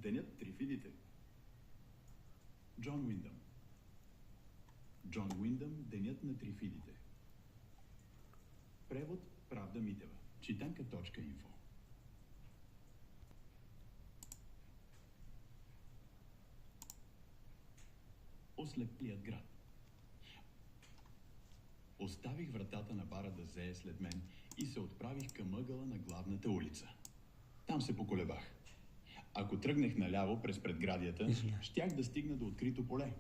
Денят трифидите. Джон Уиндъм. Джон Уиндъм, Денят на трифидите. Превод Правда Митева. Читанка.инфо. Ослеплият град. Оставих вратата на бара да зее след мен и се отправих към ъгъла на главната улица. Там се поколебах. Ако тръгнах наляво през предградията, щях да стигна до открито поле.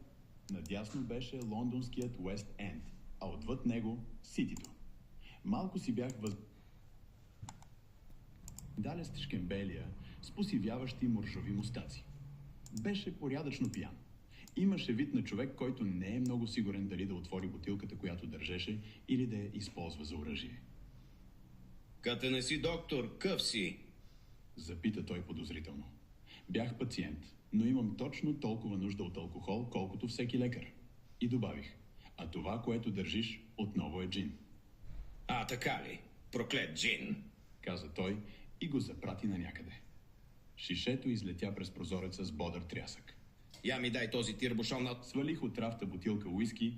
Надясно беше лондонският Уест Енд, а отвъд него – Ситито. Малко си бях далест шкембелия с посивяващи моржови мустаци. Беше порядъчно пиян. Имаше вид на човек, който не е много сигурен дали да отвори бутилката, която държеше, или да я използва за оръжие. Като не си доктор, къв си? Запита той подозрително. Бях пациент, но имам точно толкова нужда от алкохол, колкото всеки лекар. И добавих, а това, което държиш, отново е джин. А, така ли? Проклет джин! Каза той и го запрати на някъде. Шишето излетя през прозореца с бодър трясък. Я ми дай този тирбушон от... Свалих от рафта бутилка уиски,